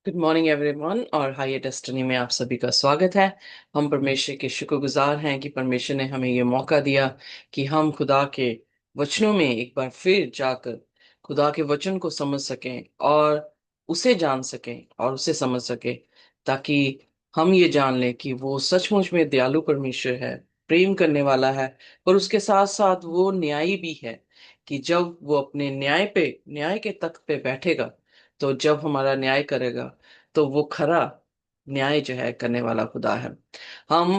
Good morning everyone और high destiny में आप सभी का स्वागत है। हम परमेश्वर के शुक्रगुजार हैं कि परमेश्वर ने हमें ये मौका दिया कि हम खुदा के वचनों में एक बार फिर जाकर खुदा के वचन को समझ सकें और उसे जान सकें और उसे समझ सकें, ताकि हम ये जान लें कि वो सचमुच में दयालु परमेश्वर है, प्रेम करने वाला है, पर उसके साथ साथ वो न्यायी भी है। कि जब वो अपने न्याय के तख्त पे बैठेगा, तो जब हमारा न्याय करेगा, तो वो खरा न्याय जो है करने वाला खुदा है। हम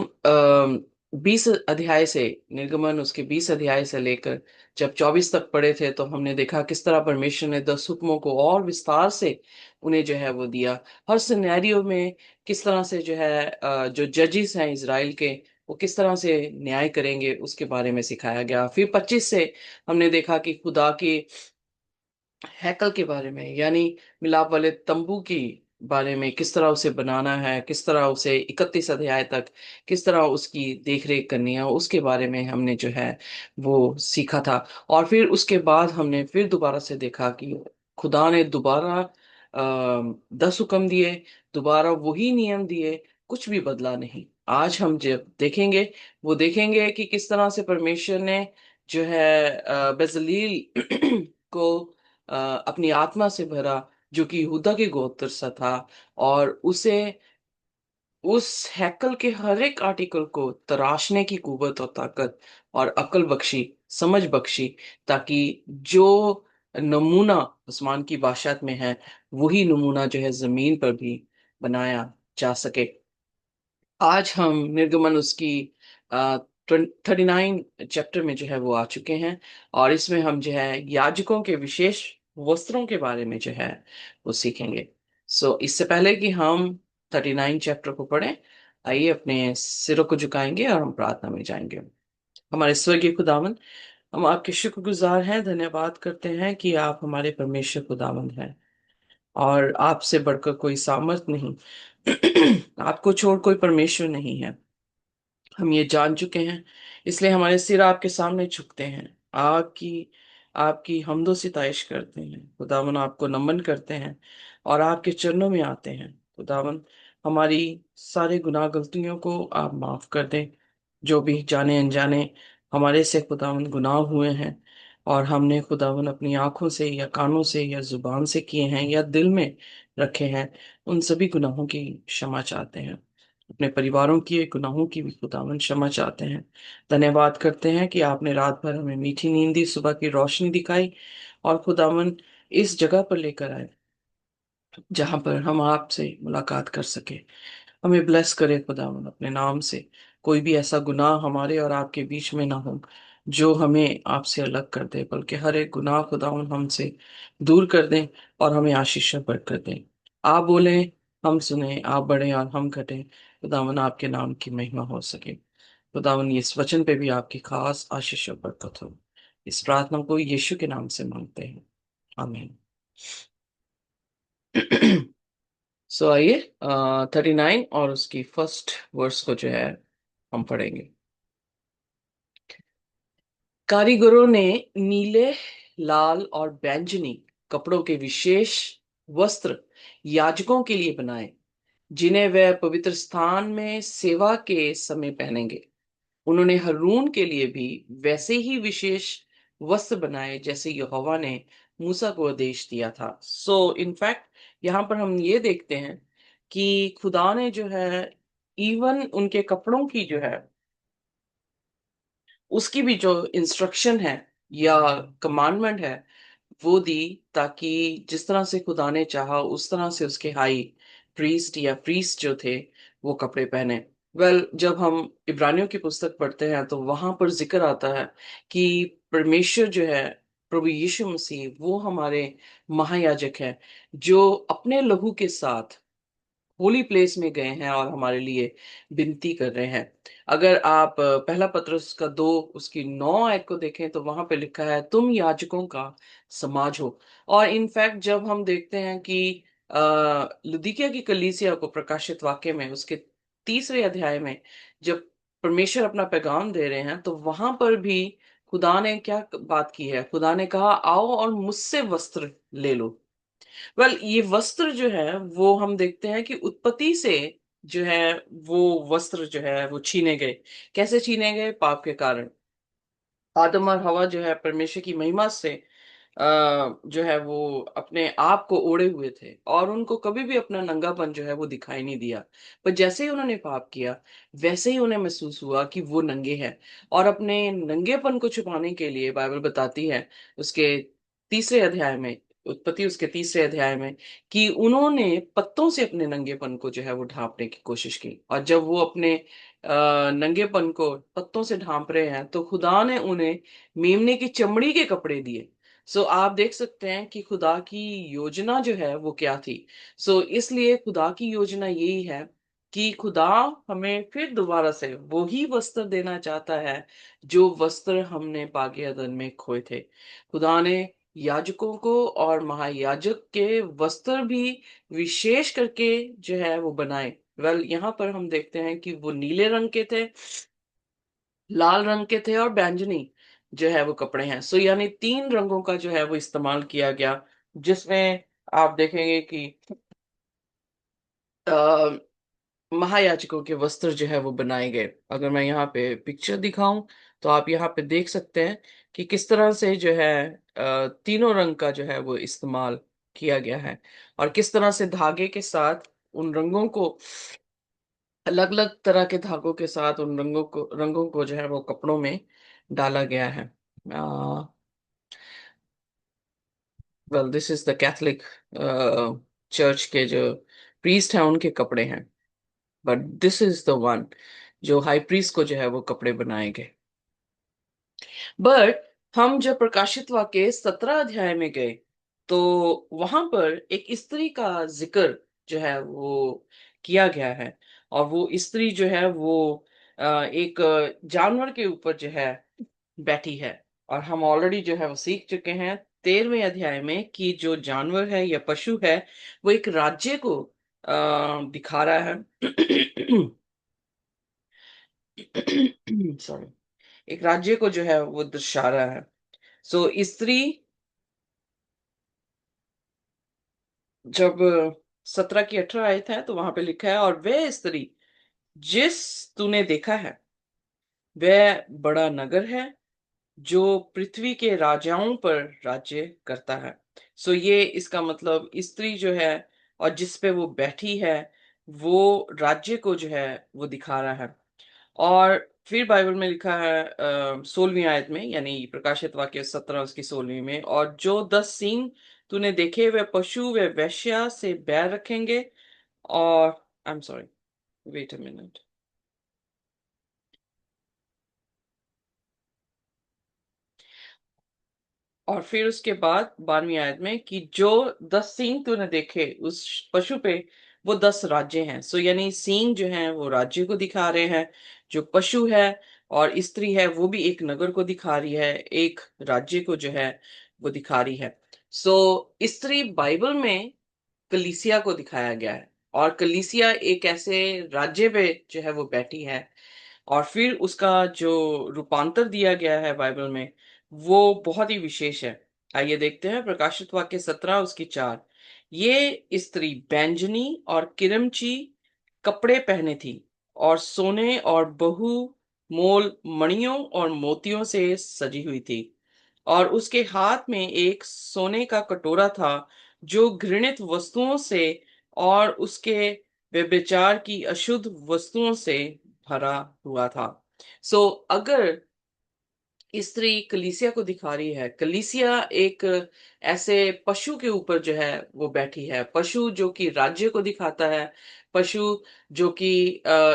20 अध्याय से, निर्गमन उसके 20 अध्याय से लेकर जब 24 तक पढ़े थे, तो हमने देखा किस तरह परमेश्वर ने 10 हुक्मों को और विस्तार से उन्हें जो है वो दिया। हर सिनेरियो में किस तरह से जो है जो जजिस हैं इसराइल के, वो किस तरह से न्याय करेंगे उसके बारे में सिखाया गया। फिर 25 से हमने देखा कि खुदा की हैकल के बारे में, यानी मिलाप वाले तंबू की बारे में, किस तरह उसे बनाना है, किस तरह उसे 31 अध्याय तक किस तरह उसकी देखरेख करनी है, उसके बारे में हमने जो है वो सीखा था। और फिर उसके बाद हमने फिर दोबारा से देखा कि खुदा ने दोबारा 10 हुक्म दिए, दोबारा वही नियम दिए, कुछ भी बदला नहीं। आज हम जब देखेंगे, वो देखेंगे कि किस तरह से परमेश्वर ने जो है बेजलील को अपनी आत्मा से भरा, जो कि यहूदा के गोत्र से था, और उसे उस हैकल के हर एक आर्टिकल को तराशने की कुवत और ताकत और अकल बख्शी, समझ बख्शी, ताकि जो नमूना आसमान की बादशाहत में है, वही नमूना जो है जमीन पर भी बनाया जा सके। आज हम निर्गमन उसकी 39 चैप्टर में जो है वो आ चुके हैं, और इसमें हम जो है याजकों के विशेष वस्त्रों के बारे में जो है वो सीखेंगे। इससे पहले कि हम 39 चैप्टर को पढ़ें, आइए अपने सिरों को झुकाएंगे और हम प्रार्थना में जाएंगे। हमारे स्वर्गीय खुदावन, हम आपके शुक्रगुजार हैं, धन्यवाद करते हैं कि आप हमारे परमेश्वर खुदावन हैं, और आपसे बढ़कर कोई सामर्थ नहीं। आपको छोड़ कोई परमेश्वर नहीं है, हम ये जान चुके हैं। इसलिए हमारे सिर आपके सामने झुकते हैं, आपकी आपकी हम्दो सिताइश करते हैं खुदावन, आपको नमन करते हैं और आपके चरणों में आते हैं खुदावन। हमारी सारे गुनाह गलतियों को आप माफ कर दें, जो भी जाने अनजाने हमारे से खुदावन गुनाह हुए हैं, और हमने खुदावन अपनी आंखों से या कानों से या जुबान से किए हैं या दिल में रखे हैं, उन सभी गुनाहों की क्षमा चाहते हैं। अपने परिवारों की गुनाहों की भी खुदावन क्षमा चाहते हैं। धन्यवाद करते हैं कि आपने रात भर हमें मीठी नींद दी, सुबह की रोशनी दिखाई, और खुदावन इस जगह पर लेकर आए जहां पर हम आपसे मुलाकात कर सके। हमें ब्लेस करे खुदावन अपने नाम से। कोई भी ऐसा गुनाह हमारे और आपके बीच में ना हो जो हमें आपसे अलग कर दे, बल्कि हर एक गुनाह खुदावन हमसे दूर कर दें और हमें आशीष भर कर दें। आप बोले, हम सुने, आप बढ़े और हम घटे, खुदावन आपके नाम की महिमा हो सके। खुदावन इस वचन पे भी आपकी खास आशीष और बरकत हो। इस प्रार्थना को यीशु के नाम से मांगते हैं, आमीन। आइए 39 और उसकी फर्स्ट वर्स को जो है हम पढ़ेंगे। कारीगरों ने नीले, लाल और बैंगनी कपड़ों के विशेष वस्त्र याजकों के लिए बनाए, जिन्हें वह पवित्र स्थान में सेवा के समय पहनेंगे। उन्होंने हरून के लिए भी वैसे ही विशेष वस्त्र बनाए, जैसे यहोवा ने मूसा को आदेश दिया था। इनफैक्ट यहाँ पर हम ये देखते हैं कि खुदा ने जो है इवन उनके कपड़ों की जो है उसकी भी जो इंस्ट्रक्शन है या कमांडमेंट है वो दी, ताकि जिस तरह से खुदा ने चाहा उस तरह से उसके हाई प्रीस्ट या प्रीस्ट जो थे वो कपड़े पहने। जब हम इब्रानियों की पुस्तक पढ़ते हैं, तो वहां पर जिक्र आता है कि परमेश्वर जो है, प्रभु यीशु मसीह, वो हमारे महायाजक है, जो अपने लहू के साथ होली प्लेस में गए हैं और हमारे लिए विनती कर रहे हैं। अगर आप पहला पत्रस का 2 उसकी 9 आयत को देखें, तो वहां पे लिखा है, तुम याजकों का समाज हो। और इनफैक्ट जब हम देखते हैं कि लुदीकिया की कलीसिया को प्रकाशित वाक्य में उसके 30वें अध्याय में जब परमेश्वर अपना पैगाम दे रहे हैं, तो वहां पर भी खुदा ने क्या बात की है, खुदा ने कहा, आओ और मुझसे वस्त्र ले लो। वेल ये वस्त्र जो है वो हम देखते हैं कि उत्पत्ति से जो है वो वस्त्र जो है वो छीने गए। कैसे छीने गए? पाप के कारण। आदम और हवा जो है परमेश्वर की महिमा से जो है वो अपने आप को ओढ़े हुए थे और उनको कभी भी अपना नंगापन जो है वो दिखाई नहीं दिया। पर जैसे ही उन्होंने पाप किया, वैसे ही उन्हें महसूस हुआ कि वो नंगे हैं। और अपने नंगेपन को छुपाने के लिए बाइबल बताती है उसके तीसरे अध्याय में, उत्पत्ति उसके तीसरे अध्याय में, कि उन्होंने पत्तों से अपने नंगेपन को जो है वो ढांपने की कोशिश की। और जब वो अपने नंगेपन को पत्तों से ढांप रहे हैं तो खुदा ने उन्हें मेमने की चमड़ी के कपड़े दिए। सो आप देख सकते हैं कि खुदा की योजना जो है वो क्या थी। सो इसलिए खुदा की योजना यही है कि खुदा हमें फिर दोबारा से वो ही वस्त्र देना चाहता है जो वस्त्र हमने पाके अदन में खोए थे। खुदा ने याजकों को और महायाजक के वस्त्र भी विशेष करके जो है वो बनाए। वेल यहाँ पर हम देखते हैं कि वो नीले रंग के थे, लाल रंग के थे और बैंगनी जो है वो कपड़े हैं। सो यानी तीन रंगों का जो है वो इस्तेमाल किया गया, जिसमें आप देखेंगे कि आ, महायाजकों के वस्त्र जो है वो बनाए गए। अगर मैं यहाँ पे पिक्चर दिखाऊं तो आप यहाँ पे देख सकते हैं कि किस तरह से जो है तीनों रंग का जो है वो इस्तेमाल किया गया है और किस तरह से धागे के साथ उन रंगों को, अलग अलग तरह के धागों के साथ उन रंगों को जो है वो कपड़ों में डाला गया है। Well this is the Catholic church के जो प्रीस्ट हैं उनके कपड़े हैं। But this is the one जो हाई प्रीस्ट को जो है वो कपड़े बनाए गए। बट हम जब प्रकाशित वाक्य 17 अध्याय में गए तो वहां पर एक स्त्री का जिक्र जो है वो किया गया है। और वो स्त्री जो है वो एक जानवर के ऊपर जो है बैठी है। और हम ऑलरेडी जो है वो सीख चुके हैं 13वें अध्याय में कि जो जानवर है या पशु है वो एक राज्य को दिखा रहा है। सॉरी, एक राज्य को जो है वो दर्शा रहा है। सो स्त्री, जब 17 की 18 आयत है तो वहां पे लिखा है, और वह स्त्री जिस तूने देखा है वह बड़ा नगर है जो पृथ्वी के राजाओं पर राज्य करता है। सो ये इसका मतलब स्त्री जो है और जिस पे वो बैठी है वो राज्य को जो है वो दिखा रहा है। और फिर बाइबल में लिखा है 16वीं आयत में, यानी प्रकाशित वाक्य 17 उसकी 16वीं में, और जो 10 सींग तूने देखे वे पशु वे वेश्या से बैर रखेंगे। और I am sorry, wait a minute. और फिर उसके बाद 12वीं आयत में कि जो 10 सींग तूने देखे उस पशु पे वो 10 राज्य हैं। सो यानी सींग जो हैं वो राज्य को दिखा रहे हैं, जो पशु है और स्त्री है वो भी एक नगर को दिखा रही है, एक राज्य को जो है वो दिखा रही है। सो स्त्री बाइबल में कलीसिया को दिखाया गया है और कलीसिया एक ऐसे राज्य पे जो है वो बैठी है। और फिर उसका जो रूपांतर दिया गया है बाइबल में वो बहुत ही विशेष है। आइए देखते हैं प्रकाशित वाक्य 17 उसकी 4। ये स्त्री बैंजनी और किरमची कपड़े पहने थी और सोने और बहु मोल मणियों और मोतियों से सजी हुई थी। और उसके हाथ में एक सोने का कटोरा था जो घृणित वस्तुओं से और उसके व्यभिचार की अशुद्ध वस्तुओं से भरा हुआ था। सो अगर स्त्री कलीसिया को दिखा रही है, कलीसिया एक ऐसे पशु के ऊपर जो है वो बैठी है, पशु जो कि राज्य को दिखाता है, पशु जो कि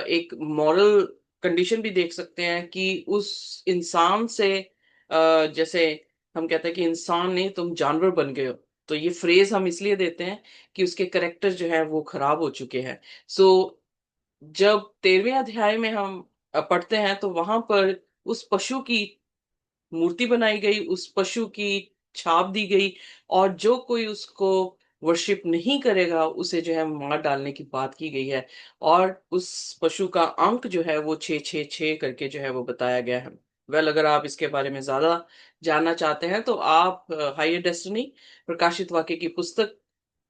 एक मॉरल कंडीशन भी देख सकते हैं कि उस इंसान से जैसे हम कहते हैं कि इंसान नहीं तुम जानवर बन गए हो। तो ये फ्रेज हम इसलिए देते हैं कि उसके करेक्टर जो है वो खराब हो चुके हैं। सो जब 13वें अध्याय में हम पढ़ते हैं तो वहां पर उस पशु की मूर्ति बनाई गई, उस पशु की छाप दी गई, और जो कोई उसको वर्शिप नहीं करेगा उसे जो है मार डालने की बात की गई है। और उस पशु का अंक जो है वो 666 करके जो है वो बताया गया है। वेल अगर आप इसके बारे में ज्यादा जानना चाहते हैं तो आप हायर डेस्टिनी प्रकाशित वाक्य की पुस्तक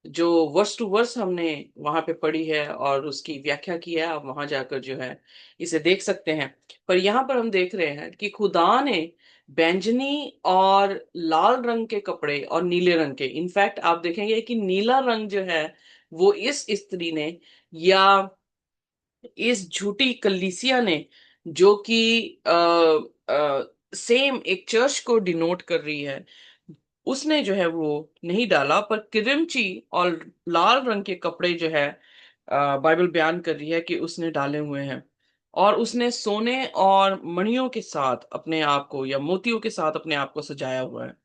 जो वर्स टू वर्स हमने वहां पे पढ़ी है और उसकी व्याख्या की है, आप वहां जाकर जो है इसे देख सकते हैं। पर यहाँ पर हम देख रहे हैं कि खुदा ने बैंगनी और लाल रंग के कपड़े और नीले रंग के, इनफैक्ट आप देखेंगे कि नीला रंग जो है वो इस स्त्री ने, या इस झूठी कलीसिया ने, जो कि सेम एक चर्च को डिनोट कर रही है, उसने जो है वो नहीं डाला। पर किरिमची और लाल रंग के कपड़े जो है बाइबल बयान कर रही है कि उसने डाले हुए हैं। और उसने सोने और मणियों के साथ अपने आप को, या मोतियों के साथ अपने आप को सजाया हुआ है।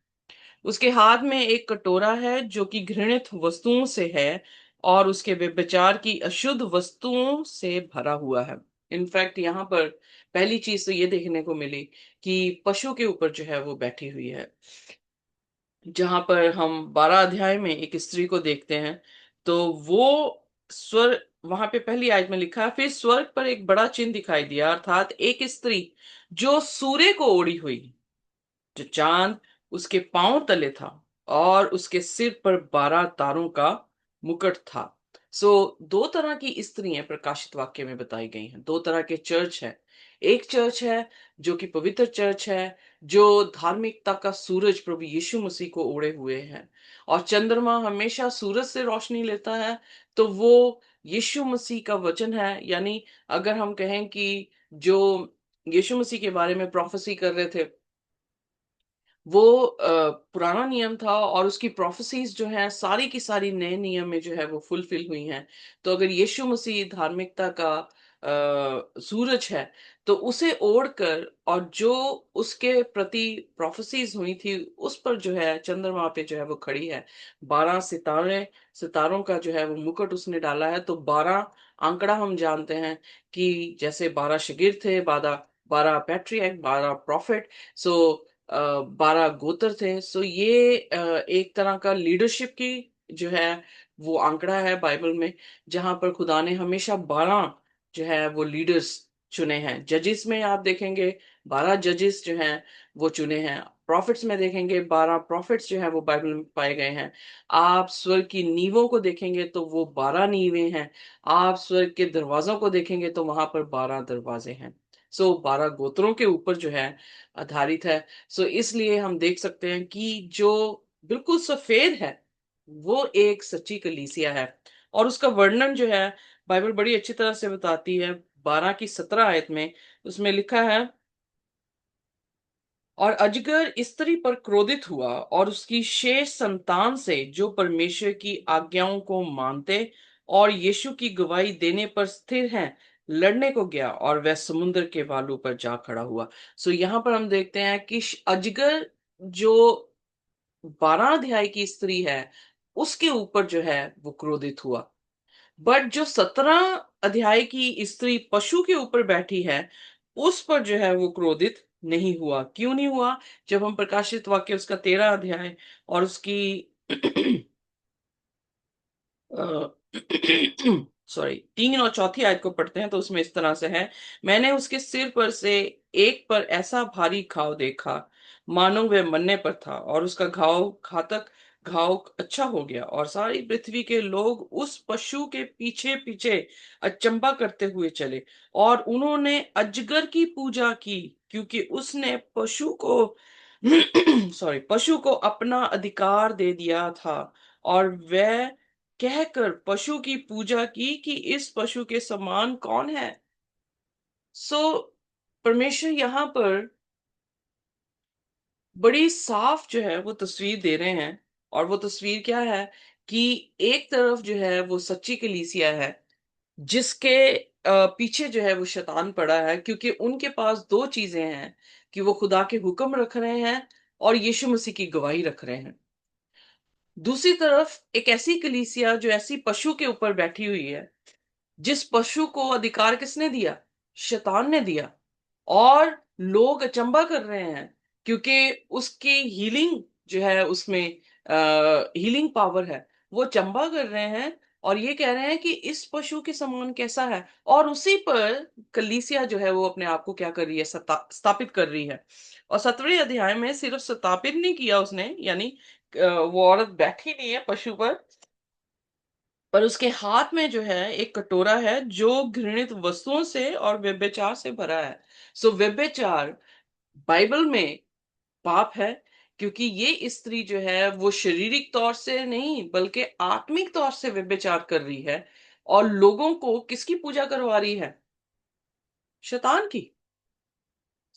उसके हाथ में एक कटोरा है जो कि घृणित वस्तुओं से है, और उसके व्यभिचार की अशुद्ध वस्तुओं से भरा हुआ है। इनफैक्ट यहाँ पर पहली चीज तो ये देखने को मिली कि पशु के ऊपर जो है वो बैठी हुई है। जहां पर हम 12 अध्याय में एक स्त्री को देखते हैं, तो वो स्वर, वहां पे पहली आयत में लिखा है, फिर स्वर्ग पर एक बड़ा चिन्ह दिखाई दिया, अर्थात एक स्त्री जो सूर्य को ओढ़ी हुई, जो चांद उसके पांव तले था, और उसके सिर पर 12 तारों का मुकुट था। दो तरह की स्त्रियां प्रकाशित वाक्य में बताई गई हैं, दो तरह के चर्च है। एक चर्च है जो कि पवित्र चर्च है, जो धार्मिकता का सूरज प्रभु यीशु मसीह को ओढ़े हुए है। और चंद्रमा हमेशा सूरज से रोशनी लेता है, तो वो यीशु मसीह का वचन है। यानी अगर हम कहें कि जो यीशु मसीह के बारे में प्रोफेसी कर रहे थे, वो पुराना नियम था, और उसकी प्रोफेसीज जो है सारी की सारी नए नियम में जो है वो फुलफिल हुई हैं। तो अगर यीशु मसीह धार्मिकता का सूरज है, तो उसे ओढ़कर, और जो उसके प्रति प्रोफेसीज हुई थी उस पर जो है चंद्रमा पे जो है वो खड़ी है। 12 सितारे, सितारों का जो है वो मुकुट उसने डाला है। तो 12 आंकड़ा हम जानते हैं कि जैसे 12 शगिर्द थे, 12 12 पैट्रियर्क, 12 प्रॉफिट। सो 12 गोत्र थे। ये एक तरह का लीडरशिप की जो है वो आंकड़ा है बाइबल में, जहां पर खुदा ने हमेशा 12 जो है वो लीडर्स चुने हैं। जजिस में आप देखेंगे 12 जजिस जो हैं वो चुने हैं। प्रॉफिट्स में देखेंगे 12 प्रॉफिट्स जो है वो बाइबल में पाए गए हैं। आप स्वर्ग की नींवों को देखेंगे तो वो 12 नींवें हैं। आप स्वर्ग के दरवाजों को देखेंगे तो वहां पर 12 दरवाजे हैं। 12 गोत्रों के ऊपर जो है आधारित है। इसलिए हम देख सकते हैं कि जो बिल्कुल सफेद है वो एक सच्ची कलीसिया है। और उसका वर्णन जो है बाइबल बड़ी अच्छी तरह से बताती है। 12 की 17 आयत में उसमें लिखा है, और अजगर स्त्री पर क्रोधित हुआ और उसकी शेष संतान से जो परमेश्वर की आज्ञाओं को मानते और यीशु की गवाही देने पर स्थिर हैं, लड़ने को गया, और वह समुद्र के बालू पर जा खड़ा हुआ। यहाँ पर हम देखते हैं कि अजगर जो 12 अध्याय की स्त्री है उसके ऊपर जो है वो क्रोधित हुआ। बट जो 17 अध्याय की स्त्री पशु के ऊपर बैठी है उस पर जो है वो क्रोधित नहीं हुआ। क्यों नहीं हुआ? जब हम प्रकाशित वाक्य उसका 13 अध्याय और उसकी सॉरी 3 और चौथी आयत को पढ़ते हैं, तो उसमें इस तरह से है, मैंने उसके सिर पर से एक पर ऐसा भारी घाव देखा मानो वह मरने पर था, और उसका घाव घातक घाव अच्छा हो गया, और सारी पृथ्वी के लोग उस पशु के पीछे पीछे अचंभा करते हुए चले, और उन्होंने अजगर की पूजा की, क्योंकि उसने पशु को पशु को अपना अधिकार दे दिया था, और वह कहकर पशु की पूजा की कि इस पशु के समान कौन है। सो परमेश्वर यहाँ पर बड़ी साफ जो है वो तस्वीर दे रहे हैं। और वो तस्वीर क्या है कि एक तरफ जो है वो सच्ची कलीसिया है, जिसके पीछे जो है वो शैतान पड़ा है, क्योंकि उनके पास दो चीजें हैं, कि वो खुदा के हुक्म रख रहे हैं और यीशु मसीह की गवाही रख रहे हैं। दूसरी तरफ एक ऐसी कलीसिया जो ऐसी पशु के ऊपर बैठी हुई है, जिस पशु को अधिकार किसने दिया? शैतान ने दिया। और लोग अचंभा कर रहे हैं, क्योंकि उसकी हीलिंग जो है उसमें हीलिंग पावर है। वो अचंभा कर रहे हैं और ये कह रहे हैं कि इस पशु के समान कैसा है। और उसी पर कलीसिया जो है वो अपने आप को क्या कर रही है? स्थापित कर रही है। और 17वें अध्याय में सिर्फ स्थापित नहीं किया उसने, यानी वो औरत बैठी नहीं है पशु पर, पर उसके हाथ में जो है एक कटोरा है जो घृणित वस्तुओं से और व्यभिचार से भरा है। सो व्यभिचार बाइबल में पाप है, क्योंकि ये स्त्री जो है वो शारीरिक तौर से नहीं बल्कि आत्मिक तौर से व्यभिचार कर रही है, और लोगों को किसकी पूजा करवा रही है? शैतान की।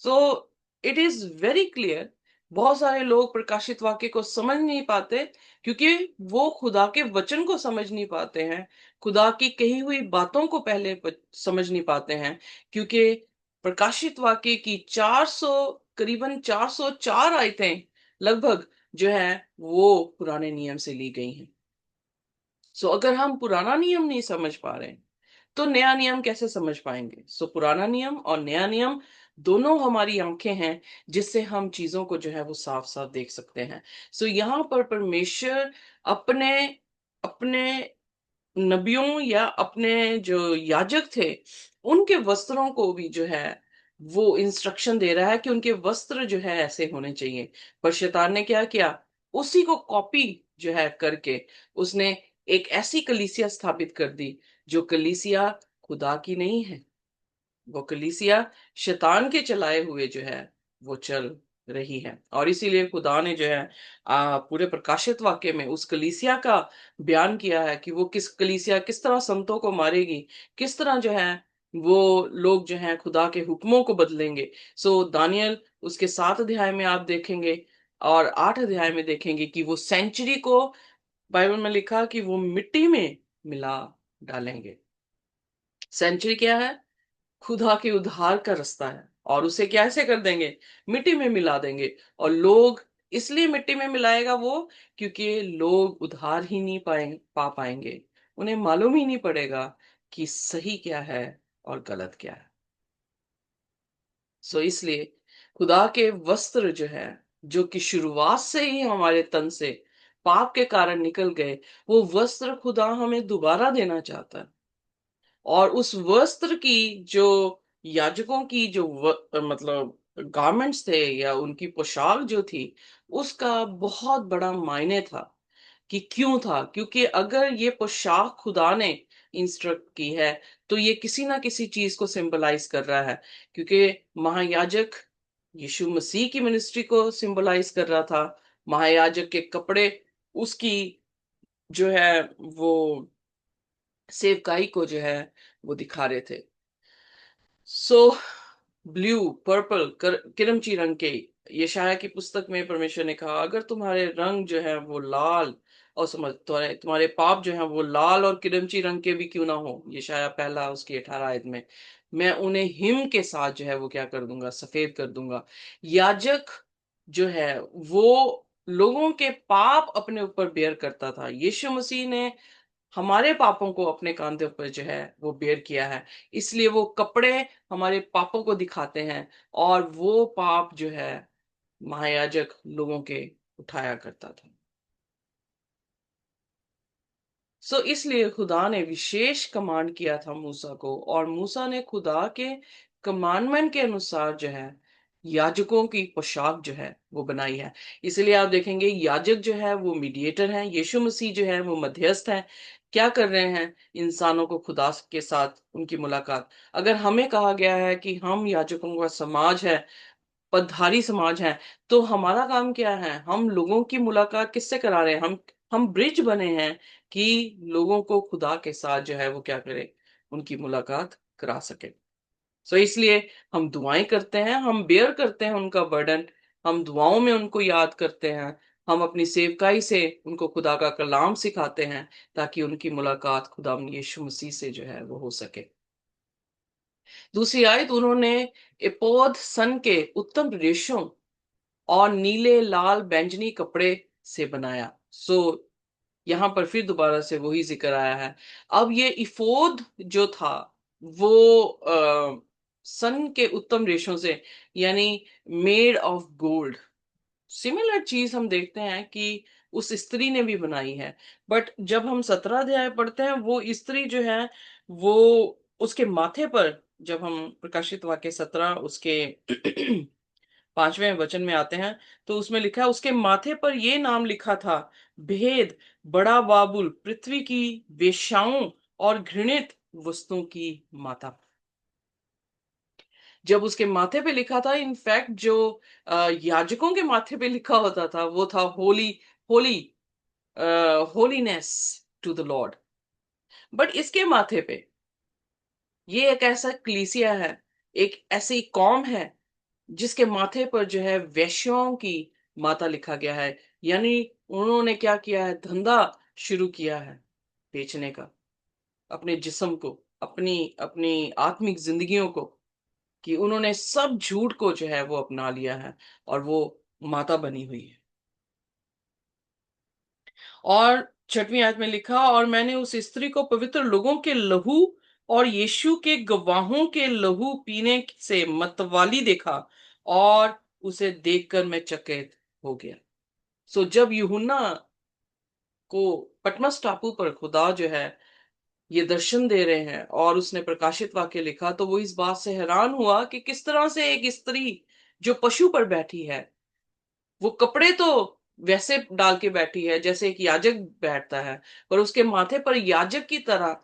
So it is very clear. बहुत सारे लोग प्रकाशित वाक्य को समझ नहीं पाते, क्योंकि वो खुदा के वचन को समझ नहीं पाते हैं, खुदा की कही हुई बातों को पहले समझ नहीं पाते हैं। क्योंकि प्रकाशित वाक्य की 400, करीबन 404 आयतें लगभग जो है वो पुराने नियम से ली गई हैं। सो अगर हम पुराना नियम नहीं समझ पा रहे हैं तो नया नियम कैसे समझ पाएंगे? सो पुराना नियम और नया नियम दोनों हमारी आंखें हैं, जिससे हम चीजों को जो है वो साफ साफ देख सकते हैं। सो यहाँ पर परमेश्वर अपने अपने नबियों या अपने जो याजक थे उनके वस्त्रों को भी जो है वो इंस्ट्रक्शन दे रहा है कि उनके वस्त्र जो है ऐसे होने चाहिए। पर शैतान ने क्या किया? उसी को कॉपी जो है करके उसने एक ऐसी कलीसिया स्थापित कर दी जो कलीसिया खुदा की नहीं है। वो कलीसिया शैतान के चलाए हुए जो है वो चल रही है। और इसीलिए खुदा ने जो है पूरे प्रकाशित वाक्य में उस कलीसिया का बयान किया है कि वो किस कलीसिया किस तरह संतों को मारेगी, किस तरह जो है वो लोग जो है खुदा के हुक्मों को बदलेंगे। सो दानियल उसके 7 अध्याय में आप देखेंगे और 8 अध्याय में देखेंगे कि वो सेंचुरी को बाइबल में लिखा कि वो मिट्टी में मिला डालेंगे। सेंचुरी क्या है? खुदा के उद्धार का रास्ता है, और उसे कैसे कर देंगे? मिट्टी में मिला देंगे। और लोग इसलिए मिट्टी में मिलाएगा वो, क्योंकि लोग उद्धार ही नहीं पा पाएंगे। उन्हें मालूम ही नहीं पड़ेगा कि सही क्या है और गलत क्या है। सो इसलिए खुदा के वस्त्र जो है, जो कि शुरुआत से ही हमारे तन से पाप के कारण निकल गए, वो वस्त्र खुदा हमें दोबारा देना चाहता है। और उस वस्त्र की जो याजकों की जो मतलब गारमेंट्स थे या उनकी पोशाक जो थी, उसका बहुत बड़ा मायने था। कि क्यों था? क्योंकि अगर ये पोशाक खुदा ने इंस्ट्रक्ट की है तो ये किसी ना किसी चीज को सिंबलाइज कर रहा है। क्योंकि महायाजक यीशु मसीह की मिनिस्ट्री को सिंबलाइज कर रहा था। महायाजक के कपड़े उसकी जो है वो सेवकाई को जो है वो दिखा रहे थे। सो ब्लू, पर्पल, किरमची रंग के, यशाया की पुस्तक में परमेश्वर ने कहा अगर तुम्हारे रंग जो है वो लाल, और समझ तुम्हारे तुम्हारे पाप जो है वो लाल और किरमची रंग के भी क्यों ना हो, यशाया पहला उसकी 18 आयत में, मैं उन्हें हिम के साथ जो है वो क्या कर दूंगा? सफेद कर दूंगा। याजक जो है वो लोगों के पाप अपने ऊपर बेयर करता था। यीशु मसीह ने हमारे पापों को अपने कांधे पर जो है वो बेयर किया है। इसलिए वो कपड़े हमारे पापों को दिखाते हैं, और वो पाप जो है महायाजक लोगों के उठाया करता था। सो इसलिए खुदा ने विशेष कमांड किया था मूसा को, और मूसा ने खुदा के कमांडमेंट के अनुसार जो है याजकों की पोशाक जो है वो बनाई है। इसलिए आप देखेंगे याजक जो है वो मीडिएटर है, यीशु मसीह जो है वो मध्यस्थ है। क्या कर रहे हैं? इंसानों को खुदा के साथ उनकी मुलाकात। अगर हमें कहा गया है कि हम याजकों का समाज है, पदधारी समाज है, तो हमारा काम क्या है? हम लोगों की मुलाकात किससे करा रहे हैं? हम ब्रिज बने हैं कि लोगों को खुदा के साथ जो है वो क्या करे? उनकी मुलाकात करा सके। सो इसलिए हम दुआएं करते हैं, हम बेयर करते हैं उनका बर्डन, हम दुआओं में उनको याद करते हैं, हम अपनी सेवकाई से उनको खुदा का कलाम सिखाते हैं, ताकि उनकी मुलाकात खुदा यीशु मसीह से जो है वो हो सके। दूसरी आयत, उन्होंने एपोद सन के उत्तम रेशों और नीले लाल बैंगनी कपड़े से बनाया। सो यहाँ पर फिर दोबारा से वही जिक्र आया है। अब ये इफोद जो था वो सन के उत्तम रेशों से, यानी मेड ऑफ गोल्ड, सिमिलर चीज हम देखते हैं कि उस स्त्री ने भी बनाई है। बट जब हम 17 अध्याय पढ़ते हैं, वो स्त्री जो है वो उसके माथे पर, जब हम प्रकाशित वाक्य 17 उसके 5वें वचन में आते हैं, तो उसमें लिखा है, उसके माथे पर ये नाम लिखा था, भेद, बड़ा बाबुल, पृथ्वी की वेश्याओं और घृणित वस्तुओं की माता। जब उसके माथे पे लिखा था, इनफैक्ट जो याजकों के माथे पे लिखा होता था वो था holy, holy, holiness to the lord. But इसके माथे पे, ये एक ऐसा कलीसिया है, एक ऐसी कौम है जिसके माथे पर जो है वेश्याओं की माता लिखा गया है। यानी उन्होंने क्या किया है, धंधा शुरू किया है बेचने का, अपने जिस्म को, अपनी अपनी आत्मिक जिंदगियों को, कि उन्होंने सब झूठ को जो है वो अपना लिया है और वो माता बनी हुई है। और 6वीं आयत में लिखा, और मैंने उस स्त्री को पवित्र लोगों के लहू और यीशु के गवाहों के लहू पीने से मतवाली देखा, और उसे देखकर मैं चकित हो गया। सो जब यूहन्ना को पटमस टापू पर खुदा जो है ये दर्शन दे रहे हैं और उसने प्रकाशित वाक्य लिखा, तो वो इस बात से हैरान हुआ कि किस तरह से एक स्त्री जो पशु पर बैठी है, वो कपड़े तो वैसे डाल के बैठी है जैसे एक याजक बैठता है, पर उसके माथे पर याजक की तरह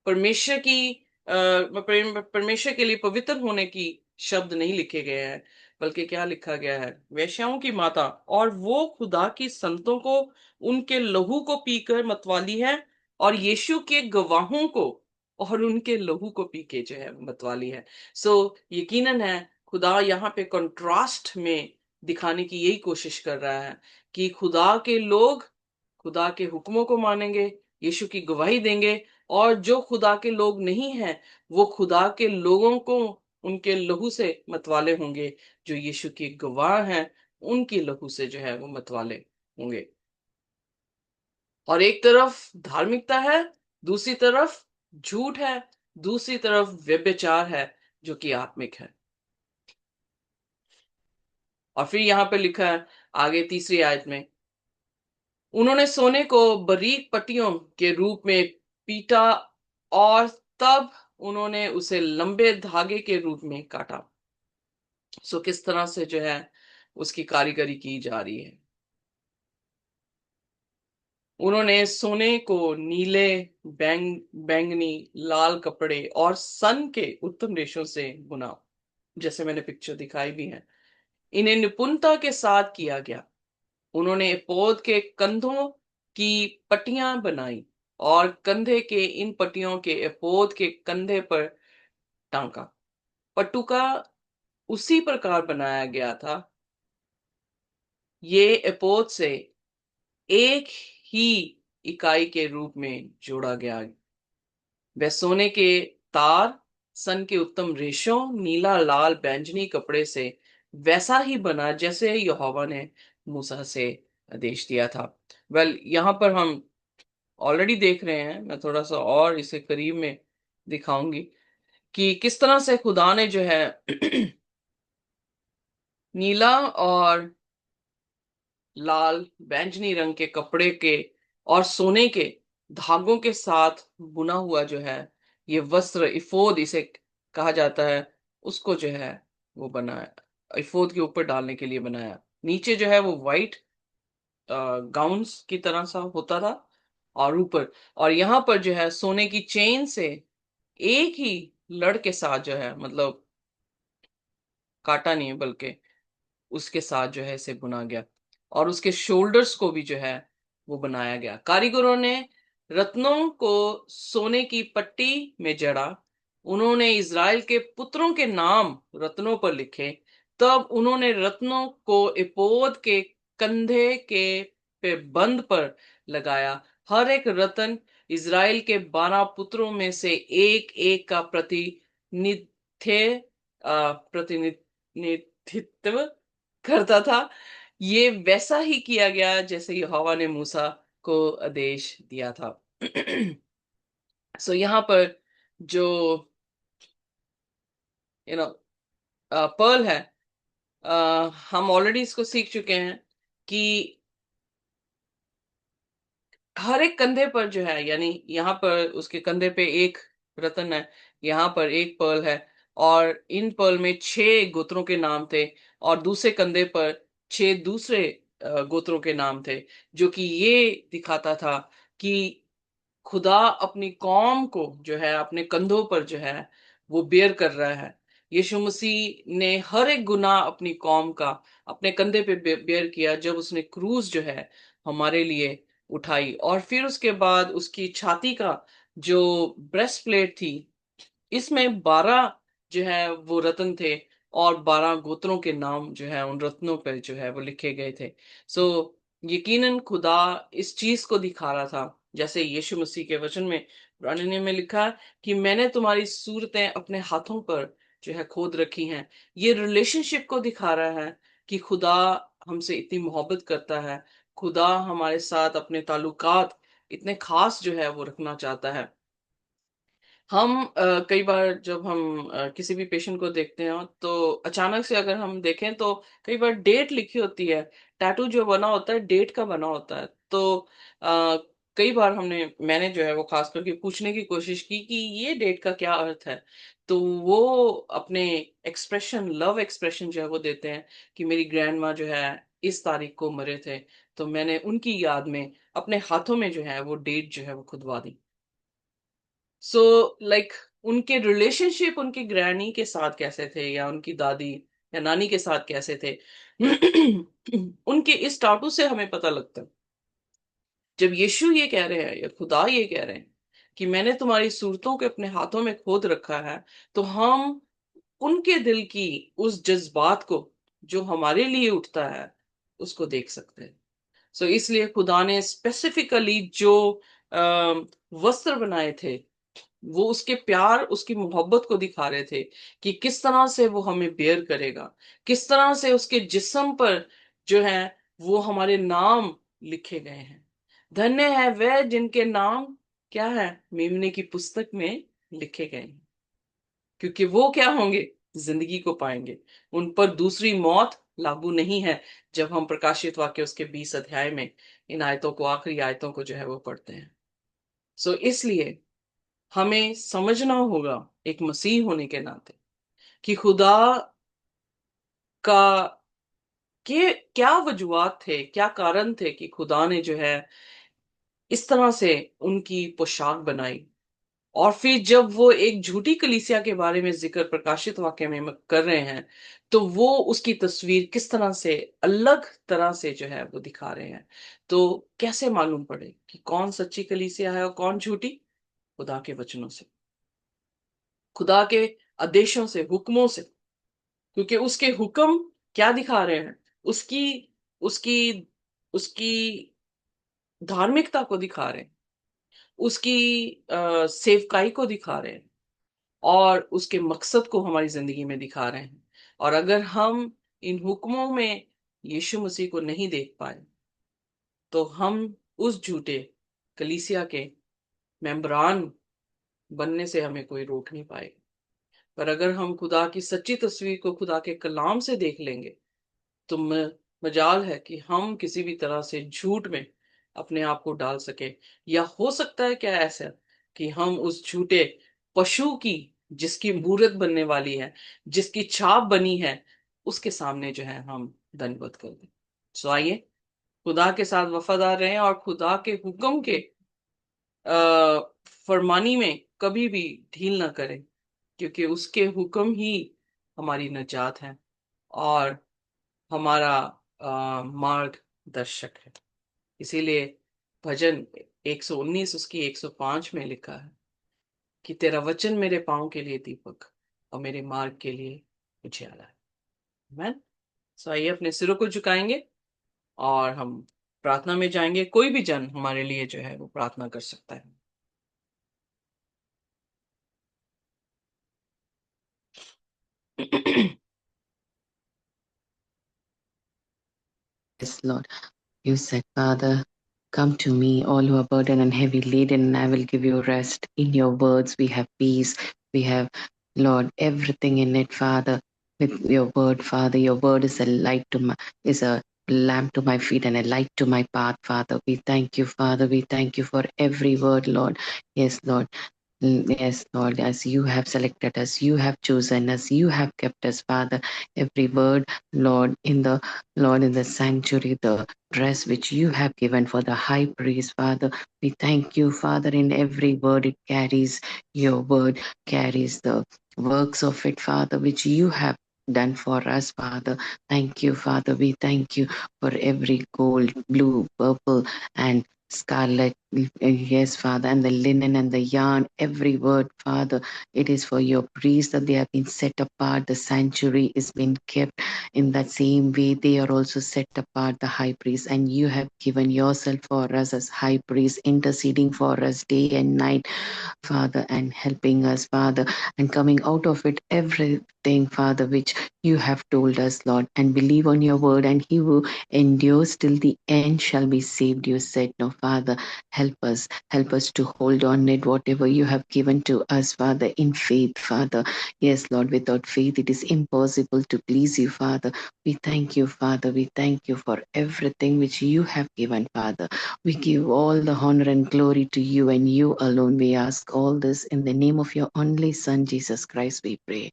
परमेश्वर की परमेश्वर के लिए पवित्र होने की शब्द नहीं लिखे गए हैं, बल्कि क्या लिखा गया है, वेश्याओं की माता। और वो खुदा की संतों को उनके लहू को पीकर मतवाली है, और यीशु के गवाहों को और उनके लहू को पी के जो है मतवाली है। सो यकीनन है, खुदा यहाँ पे कंट्रास्ट में दिखाने की यही कोशिश कर रहा है कि खुदा के लोग खुदा के हुक्मों को मानेंगे, यीशु की गवाही देंगे, और जो खुदा के लोग नहीं हैं, वो खुदा के लोगों को उनके लहू से मतवाले होंगे। जो यीशु की गवाह हैं, उनकी लहू से जो है वो मतवाले होंगे। और एक तरफ धार्मिकता है, दूसरी तरफ झूठ है, दूसरी तरफ व्यभिचार है जो कि आत्मिक है। और फिर यहां पे लिखा है आगे तीसरी आयत में, उन्होंने सोने को बारीक पट्टियों के रूप में पीटा, और तब उन्होंने उसे लंबे धागे के रूप में काटा। सो किस तरह से जो है उसकी कारीगरी की जा रही है। उन्होंने सोने को नीले, बैंगनी, लाल कपड़े और सन के उत्तम रेशों से बुना, जैसे मैंने पिक्चर दिखाई भी है। इन्हें निपुणता के साथ किया गया। उन्होंने पौध के कंधों की पट्टियां बनाई, और कंधे के इन पट्टियों के एपोद के कंधे पर टांका। पट्टुका उसी प्रकार बनाया गया था, ये एपोद से एक ही इकाई के रूप में जोड़ा गया। वह सोने के तार, सन के उत्तम रेशों, नीला, लाल, बैंजनी कपड़े से वैसा ही बना जैसे यहोवा ने मूसा से आदेश दिया था। यहाँ पर हम ऑलरेडी देख रहे हैं, मैं थोड़ा सा और इसे करीब में दिखाऊंगी कि किस तरह से खुदा ने जो है नीला और लाल बैंगनी रंग के कपड़े के और सोने के धागों के साथ बुना हुआ जो है ये वस्त्र, इफोद इसे कहा जाता है, उसको जो है वो बनाया, इफोद के ऊपर डालने के लिए बनाया। नीचे जो है वो वाइट गाउन्स की तरह सा होता था, और ऊपर, और यहाँ पर जो है सोने की चेन से एक ही लड़ के साथ जो है, मतलब काटा नहीं है बल्कि उसके साथ जो है इसे बुना गया। और उसके शोल्डर्स को भी जो है वो बनाया गया। कारीगरों ने रत्नों को सोने की पट्टी में जड़ा। उन्होंने इज़राइल के पुत्रों के नाम रत्नों पर लिखे। तब उन्होंने रत्नों को एपोद के कंधे के पे बंद पर लगाया। हर एक रत्न इज़राइल के 12 पुत्रों में से एक एक का प्रतिनिधित्व करता था। ये वैसा ही किया गया जैसे यहोवा ने मूसा को आदेश दिया था। सो यहाँ पर जो यू नो पर्ल है, हम ऑलरेडी इसको सीख चुके हैं कि हर एक कंधे पर जो है, यानी यहाँ पर उसके कंधे पे एक रत्न है, यहाँ पर एक पर्ल है, और इन पर्ल में 6 गोत्रों के नाम थे, और दूसरे कंधे पर 6 दूसरे गोत्रों के नाम थे, जो कि ये दिखाता था कि खुदा अपनी कौम को जो है अपने कंधों पर जो है वो बेयर कर रहा है। यीशु मसीह ने हर एक गुनाह अपनी कौम का अपने कंधे पे बेयर किया जब उसने क्रूस जो है हमारे लिए उठाई, और फिर उसके बाद उसकी छाती का जो ब्रेस्ट प्लेट थी, इसमें 12 जो है वो रत्न थे, और 12 गोत्रों के नाम जो है उन रत्नों पर जो है वो लिखे गए थे। सो यकीनन खुदा इस चीज को दिखा रहा था, जैसे यीशु मसीह के वचन में पुराने नियम में लिखा है कि मैंने तुम्हारी सूरतें अपने हाथों पर जो है खोद रखी हैं। ये रिलेशनशिप को दिखा रहा है कि खुदा हमसे इतनी मोहब्बत करता है, खुदा हमारे साथ अपने ताल्लुकात इतने खास जो है वो रखना चाहता है। हम कई बार जब हम किसी भी पेशेंट को देखते हैं तो अचानक से अगर हम देखें तो कई बार डेट लिखी होती है, टैटू जो बना होता है डेट का बना होता है। तो अ, कई बार मैंने जो है वो खास करके पूछने की कोशिश की कि ये डेट का क्या अर्थ है। तो वो अपने एक्सप्रेशन, लव एक्सप्रेशन जो है वो देते हैं कि मेरी ग्रैंड माँ जो है इस तारीख को मरे थे, तो मैंने उनकी याद में अपने हाथों में जो है वो डेट जो है वो खुदवा दी। सो लाइक उनके रिलेशनशिप उनकी ग्रैनी के साथ कैसे थे, या उनकी दादी या नानी के साथ कैसे थे, उनके इस टाटू से हमें पता लगता है। जब यीशु ये कह रहे हैं या खुदा ये कह रहे हैं कि मैंने तुम्हारी सूरतों को अपने हाथों में खोद रखा है, तो हम उनके दिल की उस जज्बात को जो हमारे लिए उठता है उसको देख सकते हैं। सो इसलिए खुदा ने स्पेसिफिकली जो वस्त्र बनाए थे वो उसके प्यार, उसकी मोहब्बत को दिखा रहे थे कि किस तरह से वो हमें बेयर करेगा, किस तरह से उसके जिस्म पर जो है वो हमारे नाम लिखे गए हैं। धन्य है वह जिनके नाम क्या है, मेमने की पुस्तक में लिखे गए हैं, क्योंकि वो क्या होंगे, जिंदगी को पाएंगे। उन पर दूसरी मौत लागू नहीं है। जब हम प्रकाशित वाक्य उसके 20 अध्याय में इन आयतों को, आखिरी आयतों को जो है वो पढ़ते हैं। सो इसलिए हमें समझना होगा एक मसीह होने के नाते कि खुदा का के क्या वजूहात थे, क्या कारण थे कि खुदा ने जो है इस तरह से उनकी पोशाक बनाई। और फिर जब वो एक झूठी कलीसिया के बारे में जिक्र प्रकाशित वाक्य में कर रहे हैं, तो वो उसकी तस्वीर किस तरह से अलग तरह से जो है वो दिखा रहे हैं। तो कैसे मालूम पड़े कि कौन सच्ची कलीसिया है और कौन झूठी? खुदा के वचनों से, खुदा के आदेशों से, हुक्मों से। क्योंकि उसके हुक्म क्या दिखा रहे हैं, उसकी उसकी उसकी धार्मिकता को दिखा रहे हैं, उसकी सेवकाई को दिखा रहे हैं, और उसके मकसद को हमारी जिंदगी में दिखा रहे हैं। और अगर हम इन हुक्मों में यीशु मसीह को नहीं देख पाए, तो हम उस झूठे कलीसिया के मेंबरान बनने से हमें कोई रोक नहीं पाएगा। पर अगर हम खुदा की सच्ची तस्वीर को खुदा के कलाम से देख लेंगे, तो मजाल है कि हम किसी भी तरह से झूठ में अपने आप को डाल सके। या हो सकता है क्या ऐसा कि हम उस झूठे पशु की, जिसकी मूरत बनने वाली है, जिसकी छाप बनी है, उसके सामने जो है हम दंडवत कर दें। सो आइए खुदा के साथ वफादार रहें, और खुदा के हुक्म के फरमानी में कभी भी ढील ना करें, क्योंकि उसके हुक्म ही हमारी निजात है और हमारा मार्गदर्शक है। इसीलिए भजन 119 उसकी 105 में लिखा है कि तेरा वचन मेरे पाँव के लिए दीपक और मेरे मार्ग के लिए उजियाला है। मैं सो आइए अपने सिरों को झुकाएंगे और हम प्रार्थना में जाएंगे। कोई भी जन हमारे लिए जो है वो प्रार्थना कर सकता है। Yes, Lord. You said, Father, come to me, all who are burdened and heavy laden, and I will give you rest. In your words, we have peace. We have, Lord, everything in it, Father. With your word, Father, your word is a light to my, is a lamp to my feet and a light to my path, Father. We thank you, Father. We thank you for every word, Lord. Yes, Lord. Yes, Lord, as you have selected us, you have chosen us, you have kept us, Father. Every word, Lord, in the sanctuary, the dress which you have given for the high priest, Father. We thank you, Father, in every word it carries your word, carries the works of it, Father, which you have done for us, Father. Thank you, Father. We thank you for every gold, blue, purple, and scarlet. Yes, Father, and the linen and the yarn, every word, Father, it is for your priests that they have been set apart. The sanctuary is being kept in that same way. They are also set apart, the high priest, and you have given yourself for us as high priest, interceding for us day and night, Father, and helping us, Father, and coming out of it everything, Father, which you have told us, Lord, and believe on your word, and he who endures till the end shall be saved. You said, no, Father, help us to hold on it, whatever you have given to us, Father, in faith, Father. Yes, Lord, without faith it is impossible to please you, Father. We thank you, Father. We thank you for everything which you have given, Father. We give all the honor and glory to you and you alone. We ask all this in the name of your only Son, Jesus Christ, we pray.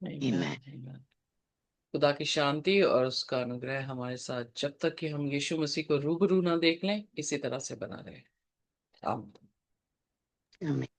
Amen. Amen. खुदा की शांति और उसका अनुग्रह हमारे साथ जब तक कि हम यीशु मसीह को रूबरू ना देख लें इसी तरह से बना रहे। आमीन। Amen.